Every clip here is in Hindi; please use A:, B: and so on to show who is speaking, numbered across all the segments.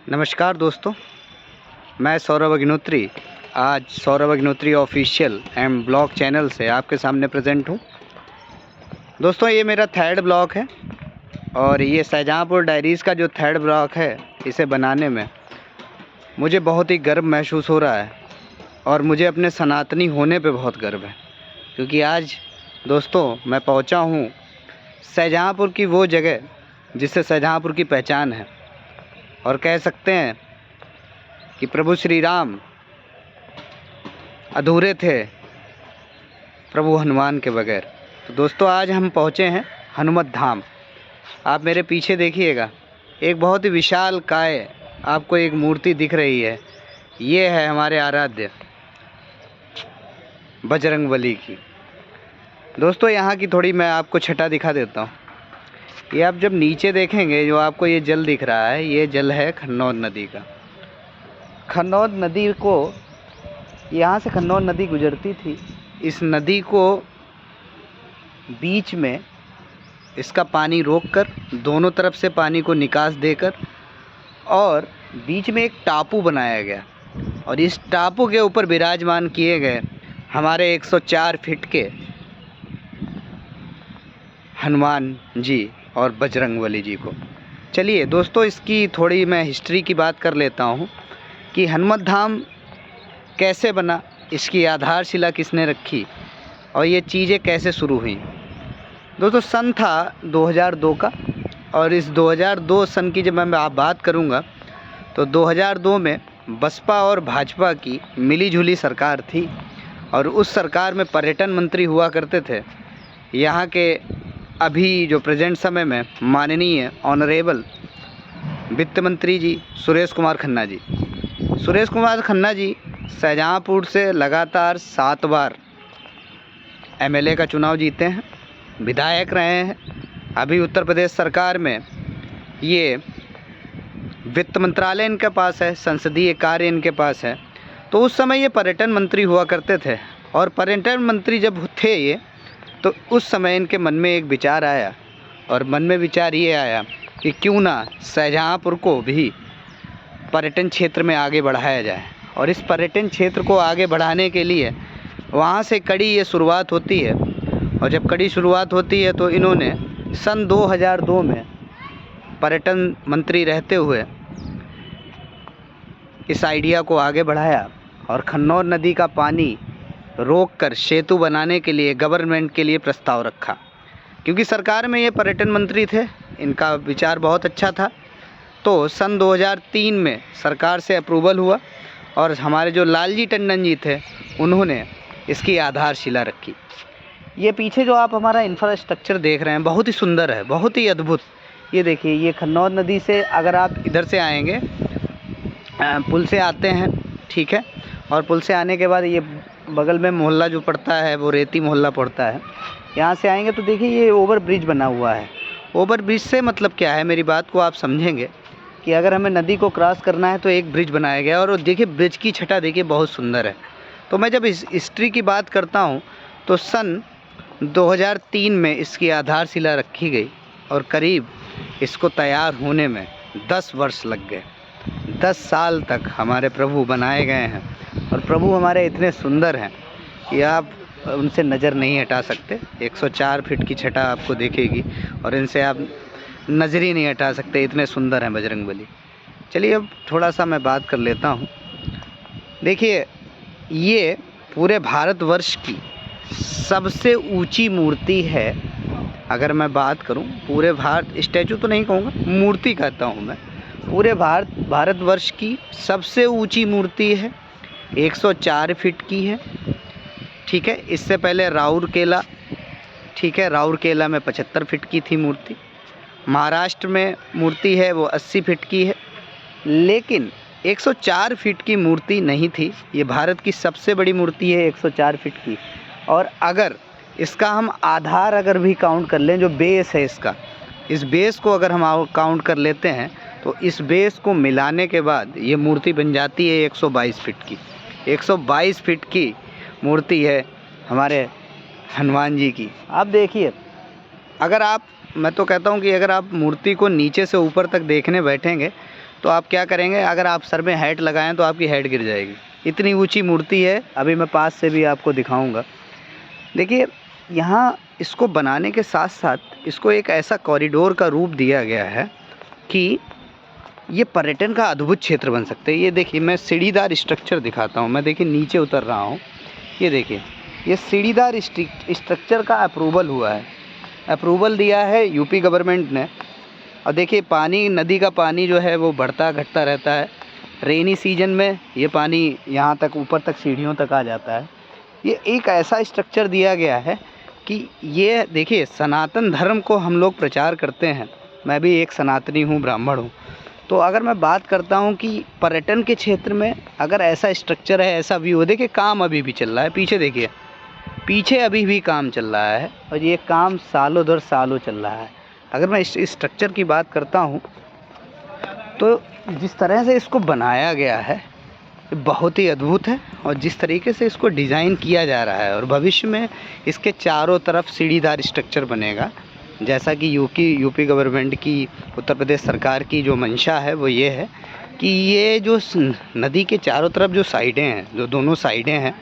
A: नमस्कार दोस्तों, मैं सौरभ अग्निहोत्री आज Saurabh Agnihotri official and blog channel से आपके सामने प्रेजेंट हूँ। दोस्तों, ये मेरा थर्ड ब्लॉग है और ये शाहजहाँपुर डायरीज़ का जो थर्ड ब्लॉग है, इसे बनाने में मुझे बहुत ही गर्व महसूस हो रहा है और मुझे अपने सनातनी होने पे बहुत गर्व है, क्योंकि आज दोस्तों मैं पहुँचा हूँ शाहजहाँपुर की वो जगह जिससे शाहजहाँपुर की पहचान है और कह सकते हैं कि प्रभु श्री राम अधूरे थे प्रभु हनुमान के बगैर। तो दोस्तों, आज हम पहुँचे हैं हनुमत धाम। आप मेरे पीछे देखिएगा, एक बहुत ही विशाल काय आपको एक मूर्ति दिख रही है। ये है हमारे आराध्य बजरंगबली की। दोस्तों, यहाँ की थोड़ी मैं आपको छटा दिखा देता हूँ। ये आप जब नीचे देखेंगे, जो आपको ये जल दिख रहा है, ये जल है खन्नौद नदी का। खन्नौद नदी को, यहाँ से खन्नौद नदी गुजरती थी। इस नदी को बीच में इसका पानी रोककर दोनों तरफ से पानी को निकास देकर और बीच में एक टापू बनाया गया और इस टापू के ऊपर विराजमान किए गए हमारे 104 फीट के हनुमान जी और बजरंगबली जी को। चलिए दोस्तों, इसकी थोड़ी मैं हिस्ट्री की बात कर लेता हूँ कि हनुमत धाम कैसे बना, इसकी आधारशिला किसने रखी और ये चीज़ें कैसे शुरू हुई। दोस्तों, सन था 2002 का और इस 2002 सन की जब मैं बात करूँगा तो 2002 में बसपा और भाजपा की मिली-जुली सरकार थी और उस सरकार में पर्यटन मंत्री हुआ करते थे यहाँ के अभी जो प्रेजेंट समय में माननीय ऑनरेबल वित्त मंत्री जी सुरेश कुमार खन्ना जी। सुरेश कुमार खन्ना जी शाहजहाँपुर से लगातार 7 बार एमएलए का चुनाव जीते हैं, विधायक रहे हैं। अभी उत्तर प्रदेश सरकार में ये वित्त मंत्रालय इनके पास है, संसदीय कार्य इनके पास है। तो उस समय ये पर्यटन मंत्री हुआ करते थे और पर्यटन मंत्री जब थे ये, तो उस समय इनके मन में एक विचार आया और मन में विचार ये आया कि क्यों ना शाहजहाँपुर को भी पर्यटन क्षेत्र में आगे बढ़ाया जाए। और इस पर्यटन क्षेत्र को आगे बढ़ाने के लिए वहाँ से कड़ी ये शुरुआत होती है और जब कड़ी शुरुआत होती है तो इन्होंने सन 2002 में पर्यटन मंत्री रहते हुए इस आइडिया को आगे बढ़ाया और खन्नौद नदी का पानी रोककर सेतु बनाने के लिए गवर्नमेंट के लिए प्रस्ताव रखा। क्योंकि सरकार में ये पर्यटन मंत्री थे, इनका विचार बहुत अच्छा था। तो सन 2003 में सरकार से अप्रूवल हुआ और हमारे जो लालजी टंडन जी थे, उन्होंने इसकी आधारशिला रखी। ये पीछे जो आप हमारा इंफ्रास्ट्रक्चर देख रहे हैं, बहुत ही सुंदर है, बहुत ही अद्भुत। ये देखिए, ये खन्नौद नदी से अगर आप इधर से आएंगे, पुल से आते हैं, ठीक है, और पुल से आने के बाद ये बगल में मोहल्ला जो पड़ता है वो रेती मोहल्ला पड़ता है। यहाँ से आएंगे तो देखिए ये ओवर ब्रिज बना हुआ है। ओवर ब्रिज से मतलब क्या है, मेरी बात को आप समझेंगे कि अगर हमें नदी को क्रॉस करना है तो एक ब्रिज बनाया गया और देखिए ब्रिज की छटा देखिए बहुत सुंदर है। तो मैं जब इस हिस्ट्री की बात करता हूँ तो सन 2003 में इसकी आधारशिला रखी गई और करीब इसको तैयार होने में 10 वर्ष लग गए। 10 साल तक हमारे प्रभु बनाए गए हैं और प्रभु हमारे इतने सुंदर हैं कि आप उनसे नज़र नहीं हटा सकते। 104 फीट की छटा आपको देखेगी और इनसे आप नज़र ही नहीं हटा सकते, इतने सुंदर हैं बजरंगबली। चलिए अब थोड़ा सा मैं बात कर लेता हूँ। देखिए, ये पूरे भारतवर्ष की सबसे ऊंची मूर्ति है। अगर मैं बात करूँ पूरे भारत, स्टैचू तो नहीं कहूँगा, मूर्ति कहता हूँ मैं, पूरे भारतवर्ष की सबसे ऊंची मूर्ति है। 104 फीट की है, ठीक है। इससे पहले राउरकेला, ठीक है, राउरकेला में 75 फीट की थी मूर्ति। महाराष्ट्र में मूर्ति है वो 80 फीट की है, लेकिन 104 फीट की मूर्ति नहीं थी। ये भारत की सबसे बड़ी मूर्ति है 104 फीट की। और अगर इसका हम आधार अगर भी काउंट कर लें, जो बेस है इसका, इस बेस को अगर हम काउंट कर लेते हैं तो इस बेस को मिलाने के बाद ये मूर्ति बन जाती है 122 फीट की। 122 फीट की मूर्ति है हमारे हनुमान जी की। आप देखिए, अगर आप, मैं तो कहता हूँ कि अगर आप मूर्ति को नीचे से ऊपर तक देखने बैठेंगे तो आप क्या करेंगे, अगर आप सर में हैट लगाएं तो आपकी हैट गिर जाएगी। इतनी ऊंची मूर्ति है। अभी मैं पास से भी आपको दिखाऊंगा। देखिए, यहाँ इसको बनाने के साथ साथ इसको एक ऐसा कॉरिडोर का रूप दिया गया है कि ये पर्यटन का अद्भुत क्षेत्र बन सकते हैं। ये देखिए, मैं सीढ़ीदार स्ट्रक्चर दिखाता हूँ। मैं देखिए नीचे उतर रहा हूँ। ये देखिए, ये सीढ़ीदार स्ट्रक्चर का अप्रूवल हुआ है, अप्रूवल दिया है यूपी गवर्नमेंट ने। और देखिए, पानी, नदी का पानी जो है वो बढ़ता घटता रहता है। रेनी सीजन में ये पानी यहाँ तक, ऊपर तक, सीढ़ियों तक आ जाता है। ये एक ऐसा स्ट्रक्चर दिया गया है कि ये देखिए, सनातन धर्म को हम लोग प्रचार करते हैं। मैं भी एक सनातनी हूँ, ब्राह्मण हूँ। तो अगर मैं बात करता हूँ कि पर्यटन के क्षेत्र में अगर ऐसा स्ट्रक्चर है, ऐसा व्यू है, देखिए काम अभी भी चल रहा है। पीछे देखिए, पीछे अभी भी काम चल रहा है और ये काम सालों दर सालों चल रहा है। अगर मैं इस स्ट्रक्चर की बात करता हूँ तो जिस तरह से इसको बनाया गया है बहुत ही अद्भुत है, और जिस तरीके से इसको डिज़ाइन किया जा रहा है, और भविष्य में इसके चारों तरफ सीढ़ीदार स्ट्रक्चर बनेगा। जैसा कि यूपी गवर्नमेंट की, उत्तर प्रदेश सरकार की जो मंशा है वो ये है कि ये जो नदी के चारों तरफ जो साइडें हैं, जो दोनों साइडें हैं,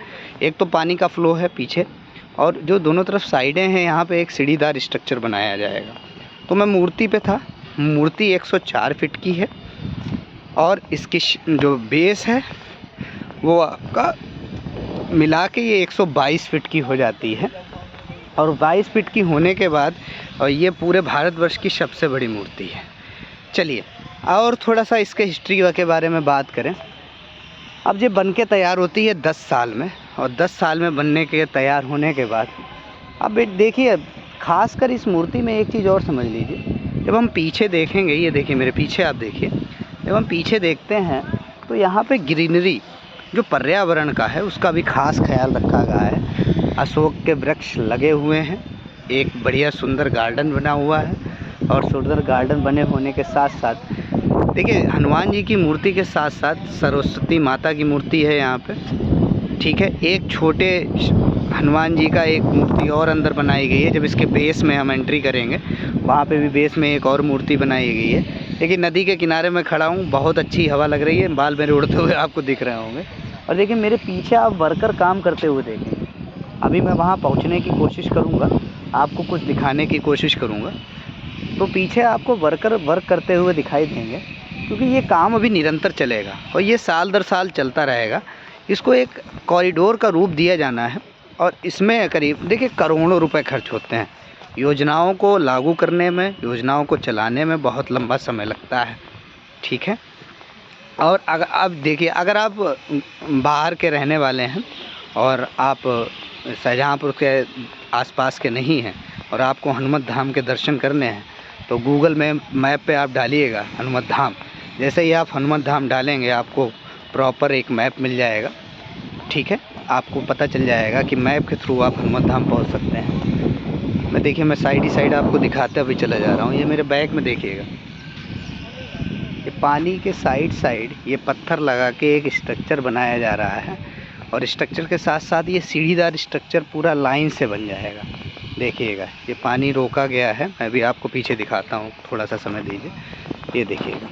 A: एक तो पानी का फ्लो है पीछे, और जो दोनों तरफ साइडें हैं यहाँ पे एक सीढ़ीदार स्ट्रक्चर बनाया जाएगा। तो मैं मूर्ति पे था। मूर्ति 104 फीट की है और इसकी जो बेस है वो आपका मिला के ये 122 फीट की हो जाती है। और 22 फीट की होने के बाद ये पूरे भारतवर्ष की सबसे बड़ी मूर्ति है। चलिए और थोड़ा सा इसके हिस्ट्री के बारे में बात करें। अब ये बन के तैयार होती है 10 साल में, और 10 साल में बनने के तैयार होने के बाद अब देखिए, खासकर इस मूर्ति में एक चीज़ और समझ लीजिए। जब हम पीछे देखेंगे, ये देखिए मेरे पीछे, आप देखिए, जब हम पीछे देखते हैं तो यहाँ पे ग्रीनरी, जो पर्यावरण का है, उसका भी खास ख्याल रखा गया है। अशोक के वृक्ष लगे हुए हैं, एक बढ़िया सुंदर गार्डन बना हुआ है, और सुंदर गार्डन बने होने के साथ साथ देखिए, हनुमान जी की मूर्ति के साथ साथ सरस्वती माता की मूर्ति है यहाँ पे, ठीक है। एक छोटे हनुमान जी का एक मूर्ति और अंदर बनाई गई है। जब इसके बेस में हम एंट्री करेंगे, वहाँ पे भी बेस में एक और मूर्ति बनाई गई है। देखिए, नदी के किनारे में खड़ा हूँ, बहुत अच्छी हवा लग रही है, बाल मेरे उड़ते हुए आपको दिख रहे होंगे। और देखिए, मेरे पीछे आप वर्कर काम करते हुए देखेंगे। अभी मैं वहाँ पहुँचने की कोशिश करूँगा, आपको कुछ दिखाने की कोशिश करूँगा। तो पीछे आपको वर्कर वर्क करते हुए दिखाई देंगे, क्योंकि ये काम अभी निरंतर चलेगा और ये साल दर साल चलता रहेगा। इसको एक कॉरिडोर का रूप दिया जाना है, और इसमें करीब देखिए करोड़ों रुपए खर्च होते हैं। योजनाओं को लागू करने में, योजनाओं को चलाने में बहुत लंबा समय लगता है, ठीक है। और अगर अब देखिए, अगर आप बाहर के रहने वाले हैं और आप शाहजहाँपुर के आसपास के नहीं हैं और आपको हनुमत धाम के दर्शन करने हैं, तो गूगल में मैप पे आप डालिएगा हनुमत धाम। जैसे ही आप हनुमत धाम डालेंगे, आपको प्रॉपर एक मैप मिल जाएगा, ठीक है। आपको पता चल जाएगा कि मैप के थ्रू आप हनुमत धाम पहुंच सकते हैं। मैं देखिए, मैं साइड ही साइड आपको दिखाते हुए चला जा रहा हूं। ये मेरे बैग में देखिएगा, ये पानी के साइड साइड ये पत्थर लगा के एक स्ट्रक्चर बनाया जा रहा है, और स्ट्रक्चर के साथ साथ ये सीढ़ीदार स्ट्रक्चर पूरा लाइन से बन जाएगा। देखिएगा, ये पानी रोका गया है। मैं भी आपको पीछे दिखाता हूँ, थोड़ा सा समय दीजिए। ये देखिएगा,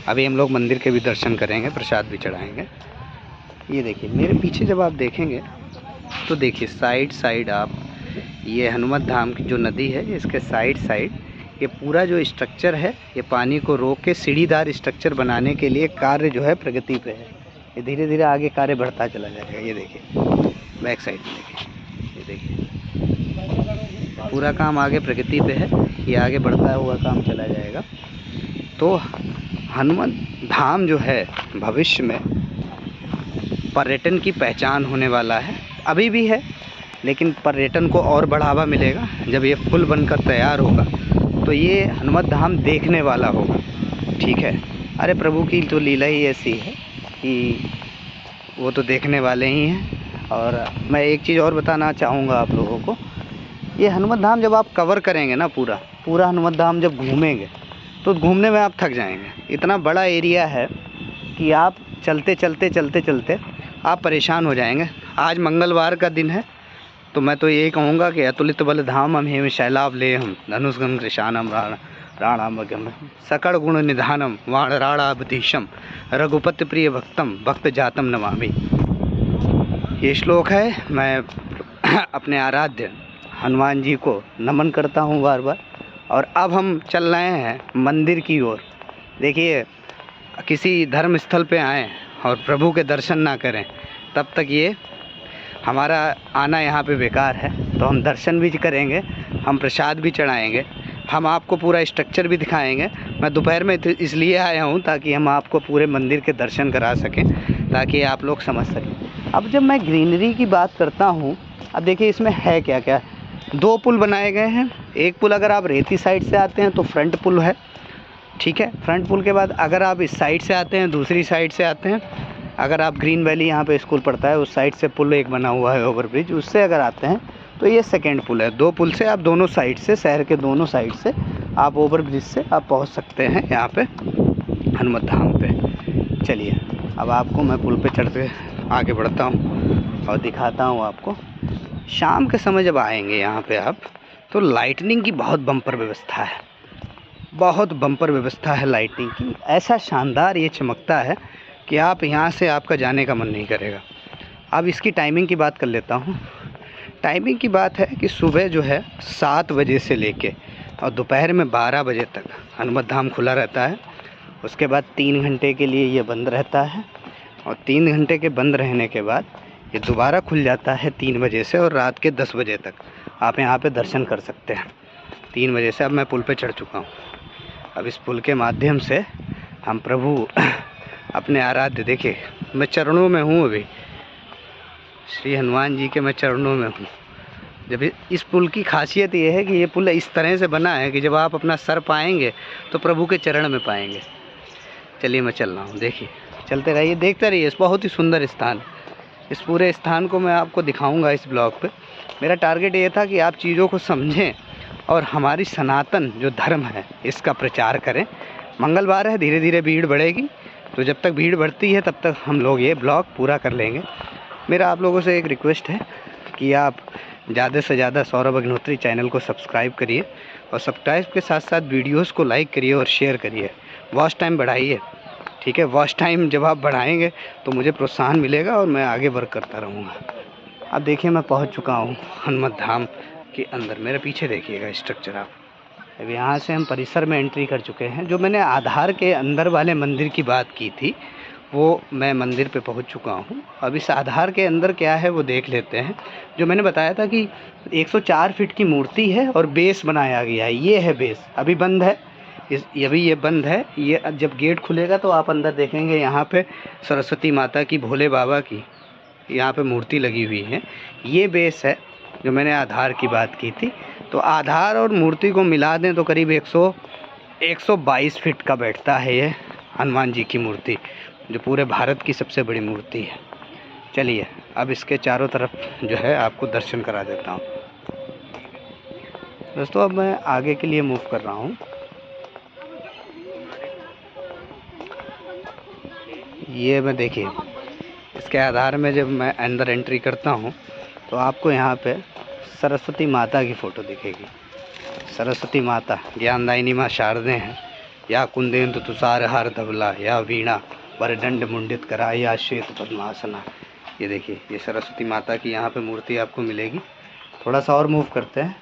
A: अभी हम लोग मंदिर के भी दर्शन करेंगे, प्रसाद भी चढ़ाएंगे। ये देखिए मेरे पीछे जब आप देखेंगे तो देखिए साइड साइड आप, ये हनुमत धाम की जो नदी है, इसके साइड साइड ये पूरा जो स्ट्रक्चर है, ये पानी को रोक के सीढ़ीदार स्ट्रक्चर बनाने के लिए कार्य जो है प्रगति पे है। ये धीरे धीरे आगे कार्य बढ़ता चला जाएगा। ये देखिए बैक साइड में देखिए, ये देखिए पूरा काम आगे प्रगति पे है, ये आगे बढ़ता हुआ काम चला जाएगा। तो हनुमत धाम जो है भविष्य में पर्यटन की पहचान होने वाला है, अभी भी है, लेकिन पर्यटन को और बढ़ावा मिलेगा जब ये पुल बनकर तैयार होगा। तो ये हनुमत धाम देखने वाला होगा, ठीक है। अरे प्रभु की तो लीला ही ऐसी है कि वो तो देखने वाले ही हैं। और मैं एक चीज़ और बताना चाहूँगा आप लोगों को, ये हनुमत धाम जब आप कवर करेंगे ना, पूरा हनुमत धाम जब घूमेंगे तो घूमने में आप थक जाएंगे। इतना बड़ा एरिया है कि आप चलते चलते आप परेशान हो जाएंगे। आज मंगलवार का दिन है तो मैं तो यही कहूँगा कि अतुलित बल धाम हम हेम शैलाभ ले हम धनुष्गम कृशानम राणामगम सकड़ गुण निधानम वाण राणाबधीशम रघुपति प्रिय भक्तम भक्त जातम नमामि। ये श्लोक है। मैं अपने आराध्य हनुमान जी को नमन करता हूँ बार बार। और अब हम चल रहे हैं मंदिर की ओर। देखिए, किसी धर्म स्थल पे आएँ और प्रभु के दर्शन ना करें तब तक ये हमारा आना यहाँ पे बेकार है। तो हम दर्शन भी करेंगे, हम प्रसाद भी चढ़ाएंगे, हम आपको पूरा स्ट्रक्चर भी दिखाएंगे। मैं दोपहर में इसलिए आया हूँ ताकि हम आपको पूरे मंदिर के दर्शन करा सकें, ताकि आप लोग समझ सकें। अब जब मैं ग्रीनरी की बात करता हूँ, अब देखिए इसमें है क्या क्या। 2 पुल बनाए गए हैं। एक पुल अगर आप रेती साइड से आते हैं तो फ्रंट पुल है, ठीक है। फ्रंट पुल के बाद अगर आप इस साइड से आते हैं, दूसरी साइड से आते हैं, अगर आप ग्रीन वैली यहाँ पे स्कूल पढ़ता है उस साइड से पुल एक बना हुआ है ओवरब्रिज, उससे अगर आते हैं तो ये सेकंड पुल है। 2 पुल से आप दोनों साइड से, शहर के दोनों साइड से आप ओवरब्रिज से आप पहुँच सकते हैं यहाँ पे हनुमत धाम पे। चलिए अब आपको मैं पुल पे चढ़ते आगे बढ़ता हूँ और दिखाता हूँ आपको। शाम के समय जब आएंगे यहाँ पे आप, तो लाइटनिंग की बहुत बम्पर व्यवस्था है, बहुत बम्पर व्यवस्था है लाइटिंग की। ऐसा शानदार ये चमकता है कि आप यहाँ से आपका जाने का मन नहीं करेगा। अब इसकी टाइमिंग की बात कर लेता हूँ। टाइमिंग की बात है कि सुबह जो है 7 बजे से लेके और दोपहर में 12 बजे तक हनुमत धाम खुला रहता है। उसके बाद 3 घंटे के लिए ये बंद रहता है और 3 घंटे के बंद रहने के बाद ये दोबारा खुल जाता है 3 बजे से, और रात के 10 बजे तक आप यहाँ पे दर्शन कर सकते हैं। 3 बजे से अब मैं पुल पे चढ़ चुका हूँ। अब इस पुल के माध्यम से हम प्रभु अपने आराध्य, देखिए मैं चरणों में हूँ, अभी श्री हनुमान जी के मैं चरणों में हूँ। जब इस पुल की खासियत ये है कि ये पुल इस तरह से बना है कि जब आप अपना सर पाएंगे तो प्रभु के चरण में पाएंगे। चलिए मैं चल रहा हूँ, देखिए चलते रहिए, देखते रहिए। बहुत ही सुंदर स्थान, इस पूरे स्थान को मैं आपको दिखाऊंगा इस ब्लॉग पे। मेरा टारगेट ये था कि आप चीज़ों को समझें और हमारी सनातन जो धर्म है इसका प्रचार करें। मंगलवार है, धीरे धीरे भीड़ बढ़ेगी, तो जब तक भीड़ बढ़ती है तब तक हम लोग ये ब्लॉग पूरा कर लेंगे। मेरा आप लोगों से एक रिक्वेस्ट है कि आप ज़्यादा से ज़्यादा सौरभ अग्निहोत्री चैनल को सब्सक्राइब करिए, और सब्सक्राइब के साथ साथ वीडियोस को लाइक करिए और शेयर करिए। वॉच टाइम बढ़ाइए, ठीक है। वॉच टाइम जब आप बढ़ाएंगे तो मुझे प्रोत्साहन मिलेगा और मैं आगे वर्क करता रहूँगा। अब देखिए मैं पहुँच चुका हूँ हनुमत धाम के अंदर। मेरे पीछे देखिएगा स्ट्रक्चर आप। अब यहाँ से हम परिसर में एंट्री कर चुके हैं। जो मैंने आधार के अंदर वाले मंदिर की बात की थी वो मैं मंदिर पे पहुँच चुका हूँ। अब इस आधार के अंदर क्या है वो देख लेते हैं। जो मैंने बताया था कि 104 फीट की मूर्ति है और बेस बनाया गया है, ये है बेस। अभी बंद है, अभी ये बंद है। ये जब गेट खुलेगा तो आप अंदर देखेंगे यहाँ पे सरस्वती माता की, भोले बाबा की यहाँ पे मूर्ति लगी हुई है। ये बेस है जो मैंने आधार की बात की थी। तो आधार और मूर्ति को मिला दें तो करीब 122 फीट का बैठता है ये हनुमान जी की मूर्ति, जो पूरे भारत की सबसे बड़ी मूर्ति है। चलिए अब इसके चारों तरफ जो है आपको दर्शन करा देता हूँ। दोस्तों अब मैं आगे के लिए मूव कर रहा हूँ। ये मैं देखिए इसके आधार में जब मैं अंदर एंट्री करता हूँ तो आपको यहाँ पे सरस्वती माता की फ़ोटो दिखेगी। सरस्वती माता ज्ञानदायिनी माँ शारदे हैं। या कुंदेन्दु तुषार हार धवला, या वीणा वरदंड मुंडित करा, या श्वेत पद्मासना। ये देखिए ये सरस्वती माता की यहाँ पे मूर्ति आपको मिलेगी। थोड़ा सा और मूव करते हैं।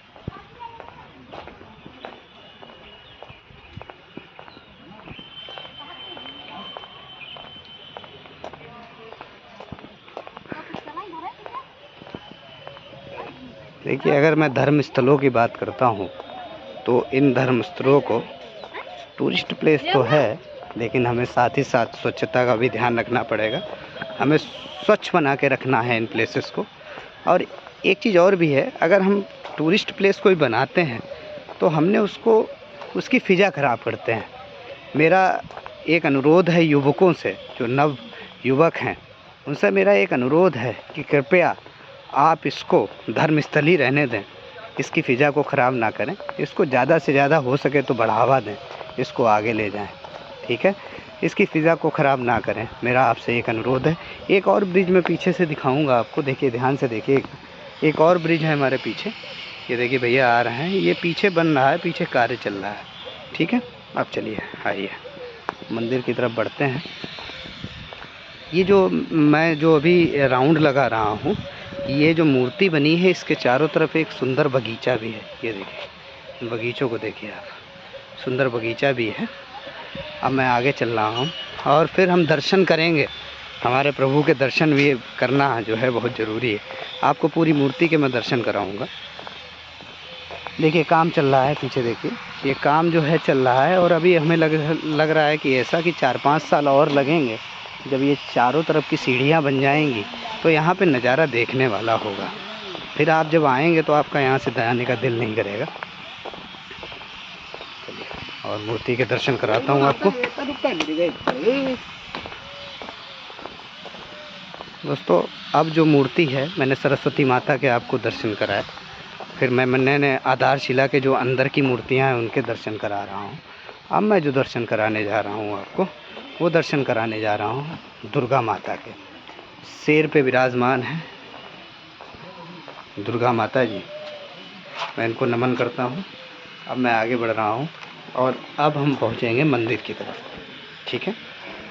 A: देखिए अगर मैं धर्म स्थलों की बात करता हूँ तो इन धर्म स्थलों को टूरिस्ट प्लेस तो है, लेकिन हमें साथ ही साथ स्वच्छता का भी ध्यान रखना पड़ेगा। हमें स्वच्छ बना के रखना है इन प्लेसेस को। और एक चीज़ और भी है, अगर हम टूरिस्ट प्लेस कोई बनाते हैं तो हमने उसकी फ़िज़ा ख़राब करते हैं। मेरा एक अनुरोध है युवकों से, जो नव युवक हैं उनसे मेरा एक अनुरोध है कि कृपया आप इसको धर्मस्थल ही रहने दें, इसकी फ़िज़ा को ख़राब ना करें। इसको ज़्यादा से ज़्यादा हो सके तो बढ़ावा दें, इसको आगे ले जाएं, ठीक है। इसकी फ़िज़ा को ख़राब ना करें, मेरा आपसे एक अनुरोध है। एक और ब्रिज में पीछे से दिखाऊंगा आपको, देखिए ध्यान से देखिए। एक और ब्रिज है हमारे पीछे, ये देखिए भैया आ रहे हैं, ये पीछे बन रहा है, पीछे कार्य चल रहा है। ठीक है, अब चलिए आइए मंदिर की तरफ बढ़ते हैं। ये जो मैं जो अभी राउंड लगा रहा हूँ, ये जो मूर्ति बनी है इसके चारों तरफ एक सुंदर बगीचा भी है। ये देखिए, बगीचों को देखिए आप, सुंदर बगीचा भी है। अब मैं आगे चल रहा हूँ और फिर हम दर्शन करेंगे। हमारे प्रभु के दर्शन भी करना जो है बहुत ज़रूरी है। आपको पूरी मूर्ति के मैं दर्शन कराऊंगा। देखिए काम चल रहा है पीछे, देखिए ये काम जो है चल रहा है और अभी हमें लग रहा है कि ऐसा कि 4-5 साल और लगेंगे। जब ये चारों तरफ की सीढ़ियाँ बन जाएंगी तो यहाँ पे नज़ारा देखने वाला होगा। फिर आप जब आएंगे तो आपका यहाँ से जाने का दिल नहीं करेगा। चलिए और मूर्ति के दर्शन कराता हूँ आपको। दोस्तों अब जो मूर्ति है, मैंने सरस्वती माता के आपको दर्शन कराए, फिर मैंने आधारशिला के जो अंदर की मूर्तियां हैं उनके दर्शन करा रहा हूँ। अब मैं जो दर्शन कराने जा रहा हूँ आपको, वो दर्शन कराने जा रहा हूँ दुर्गा माता के। शेर पे विराजमान है दुर्गा माता जी, मैं इनको नमन करता हूँ। अब मैं आगे बढ़ रहा हूँ और अब हम पहुँचेंगे मंदिर की तरफ। ठीक है,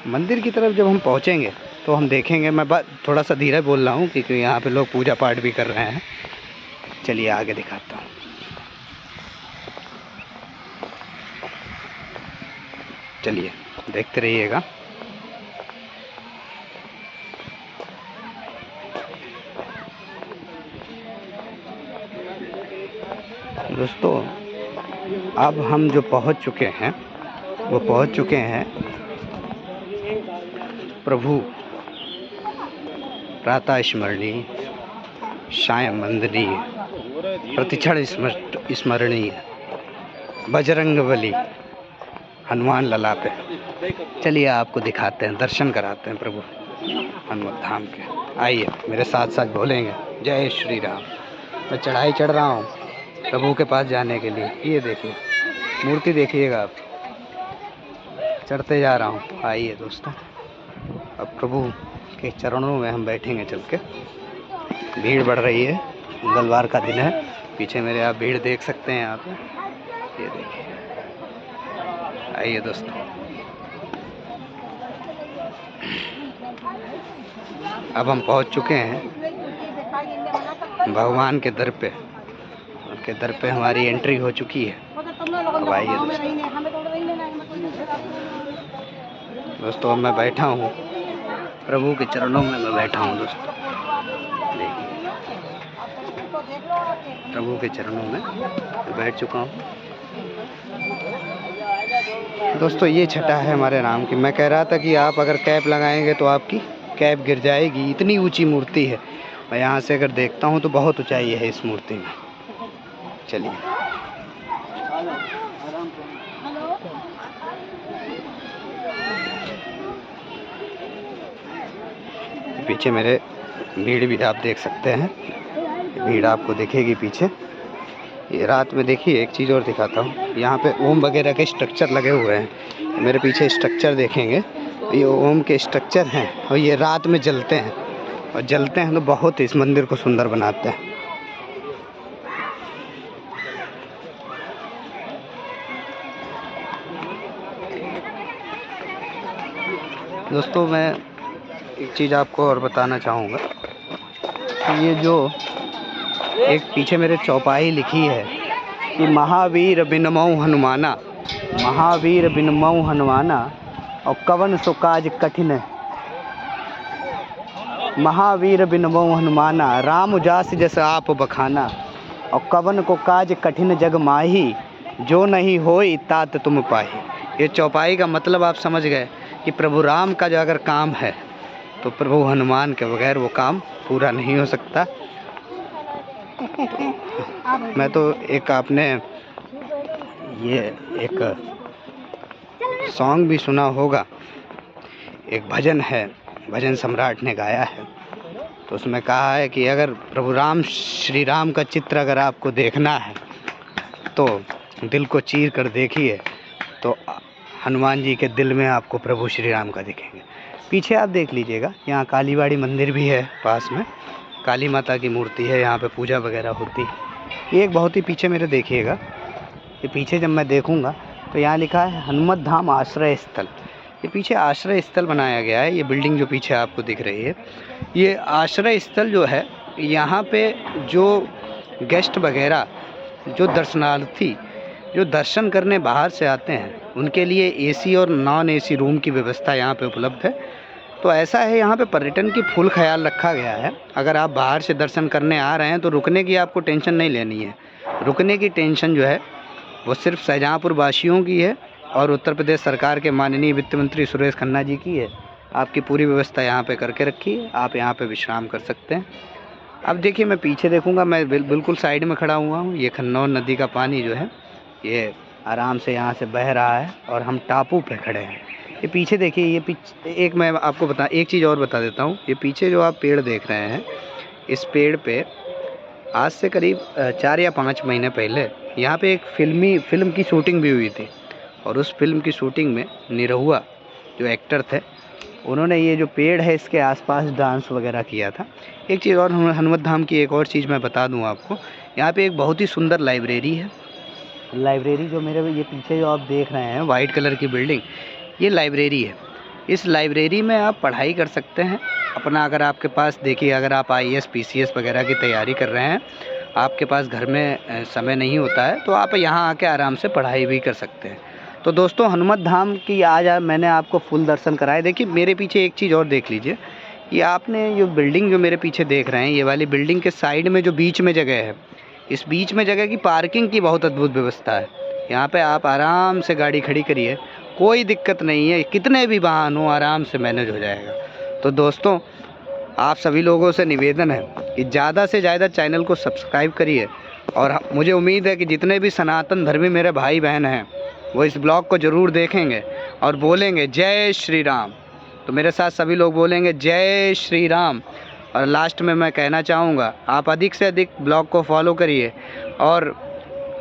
A: मंदिर की तरफ जब हम पहुँचेंगे तो हम देखेंगे, मैं थोड़ा सा धीरे बोल रहा हूँ क्योंकि यहाँ पे लोग पूजा पाठ भी कर रहे हैं। चलिए आगे दिखाता हूँ। चलिए देखते रहिएगा। दोस्तों अब हम जो पहुँच चुके हैं वो पहुँच चुके हैं प्रभु प्रातः स्मरणीय, सायं वंदनीय, प्रतिक्षण स्मरणीय बजरंगबली हनुमान लला पे। चलिए आपको दिखाते हैं, दर्शन कराते हैं प्रभु हनुमान धाम के। आइए मेरे साथ साथ बोलेंगे जय श्री राम। मैं चढ़ाई चढ़ रहा हूँ प्रभु के पास जाने के लिए। ये देखिए मूर्ति देखिएगा आप, चढ़ते जा रहा हूँ। आइए दोस्तों अब प्रभु के चरणों में हम बैठेंगे चल के। भीड़ बढ़ रही है, मंगलवार का दिन है। पीछे मेरे आप भीड़ देख सकते हैं यहाँ पे, ये देखिए। आइए दोस्तों अब हम पहुँच चुके हैं भगवान के दर पे। उनके दर पे हमारी एंट्री हो चुकी है। अब आइए दोस्तों अब मैं बैठा हूँ प्रभु के चरणों में, मैं बैठा हूँ दोस्तों। देखिए प्रभु के चरणों में बैठ चुका हूँ दोस्तों। ये छटा है हमारे राम की। मैं कह रहा था कि आप अगर कैप लगाएंगे तो आपकी कैप गिर जाएगी, इतनी ऊंची मूर्ति है। मैं यहाँ से अगर देखता हूँ तो बहुत ऊंचाई है इस मूर्ति में। चलिए पीछे मेरे भीड़ भी आप देख सकते हैं, भीड़ आपको दिखेगी पीछे। ये रात में देखिए एक चीज़ और दिखाता हूँ, यहाँ पे ओम वगैरह के स्ट्रक्चर लगे हुए हैं। मेरे पीछे स्ट्रक्चर देखेंगे, ये ओम के स्ट्रक्चर हैं और ये रात में जलते हैं, और जलते हैं तो बहुत इस मंदिर को सुंदर बनाते हैं। दोस्तों मैं एक चीज़ आपको और बताना चाहूँगा, ये जो एक पीछे मेरे चौपाई लिखी है कि महावीर बिनमऊ हनुमाना, महावीर बिनमऊ हनुमाना और कवन सो काज कठिन, महावीर बिनमऊ हनुमाना राम जास जस आप बखाना, और कवन को काज कठिन जग माही, जो नहीं होई तात तुम पाही। ये चौपाई का मतलब आप समझ गए कि प्रभु राम का जो अगर काम है तो प्रभु हनुमान के बगैर वो काम पूरा नहीं हो सकता। मैं तो एक आपने ये एक सॉन्ग भी सुना होगा, एक भजन है, भजन सम्राट ने गाया है, तो उसमें कहा है कि अगर प्रभु राम श्री राम का चित्र अगर आपको देखना है तो दिल को चीर कर देखिए, तो हनुमान जी के दिल में आपको प्रभु श्री राम का दिखेंगे। पीछे आप देख लीजिएगा, यहाँ कालीबाड़ी मंदिर भी है पास में, काली माता की मूर्ति है, यहाँ पे पूजा वगैरह होती है। ये एक बहुत ही पीछे मेरे देखिएगा, ये पीछे जब मैं देखूँगा तो यहाँ लिखा है हनुमत धाम आश्रय स्थल। ये पीछे आश्रय स्थल बनाया गया है। ये बिल्डिंग जो पीछे आपको दिख रही है, ये आश्रय स्थल जो है, यहाँ पे जो गेस्ट वगैरह, जो दर्शनार्थी जो दर्शन करने बाहर से आते हैं, उनके लिए एसी और नॉन एसी रूम की व्यवस्था यहाँ पे उपलब्ध है। तो ऐसा है, यहाँ पे पर्यटन की फुल ख्याल रखा गया है। अगर आप बाहर से दर्शन करने आ रहे हैं तो रुकने की आपको टेंशन नहीं लेनी है। रुकने की टेंशन जो है वो सिर्फ शाहजहाँपुर वासियों की है और उत्तर प्रदेश सरकार के माननीय वित्त मंत्री सुरेश खन्ना जी की है। आपकी पूरी व्यवस्था यहाँ पे करके रखी है, आप यहाँ पे विश्राम कर सकते हैं। अब देखिए, मैं पीछे देखूँगा, मैं बिल्कुल साइड में खड़ा हुआ हूँ। ये खन्नौर नदी का पानी जो है ये आराम से यहाँ से बह रहा है और हम टापू पे खड़े हैं। ये पीछे देखिए, ये एक मैं आपको एक चीज़ और बता देता हूँ। ये पीछे जो आप पेड़ देख रहे हैं, इस पेड़ पे आज से करीब 4 या 5 महीने पहले यहाँ पे एक फिल्म की शूटिंग भी हुई थी। और उस फिल्म की शूटिंग में निरहुआ जो एक्टर थे, उन्होंने ये जो पेड़ है इसके आसपास डांस वगैरह किया था। एक चीज़ और, हनुमत धाम की एक और चीज़ मैं बता दूँ आपको। यहाँ पे एक बहुत ही सुंदर लाइब्रेरी है। लाइब्रेरी जो मेरे ये पीछे जो आप देख रहे हैं, वाइट कलर की बिल्डिंग, ये लाइब्रेरी है। इस लाइब्रेरी में आप पढ़ाई कर सकते हैं अपना। अगर आपके पास, देखिए, अगर आप IAS PCS वगैरह की तैयारी कर रहे हैं, आपके पास घर में समय नहीं होता है, तो आप यहाँ आके आराम से पढ़ाई भी कर सकते हैं। तो दोस्तों, हनुमत धाम की आज मैंने आपको फुल दर्शन कराए। देखिए, मेरे पीछे एक चीज़ और देख लीजिए। ये आपने जो बिल्डिंग जो मेरे पीछे देख रहे हैं, ये वाली बिल्डिंग के साइड में जो बीच में जगह है, इस बीच में जगह की पार्किंग की बहुत अद्भुत व्यवस्था है। यहाँ पे आप आराम से गाड़ी खड़ी करिए, कोई दिक्कत नहीं है। कितने भी वाहन हो, आराम से मैनेज हो जाएगा। तो दोस्तों, आप सभी लोगों से निवेदन है कि ज़्यादा से ज़्यादा चैनल को सब्सक्राइब करिए। और मुझे उम्मीद है कि जितने भी सनातन धर्मी मेरे भाई बहन हैं, वो इस ब्लॉग को ज़रूर देखेंगे और बोलेंगे जय श्री राम। तो मेरे साथ सभी लोग बोलेंगे जय श्री राम। और लास्ट में मैं कहना चाहूँगा, आप अधिक से अधिक ब्लॉग को फॉलो करिए। और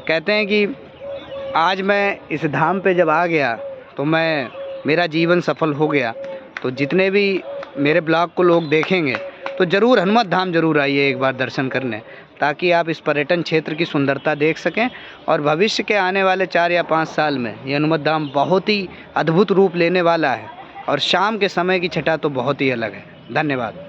A: कहते हैं कि आज मैं इस धाम पे जब आ गया तो मेरा जीवन सफल हो गया। तो जितने भी मेरे ब्लॉग को लोग देखेंगे तो ज़रूर हनुमत धाम ज़रूर आइए एक बार दर्शन करने, ताकि आप इस पर्यटन क्षेत्र की सुंदरता देख सकें। और भविष्य के आने वाले 4 या 5 साल में ये हनुमत धाम बहुत ही अद्भुत रूप लेने वाला है। और शाम के समय की छटा तो बहुत ही अलग है। धन्यवाद।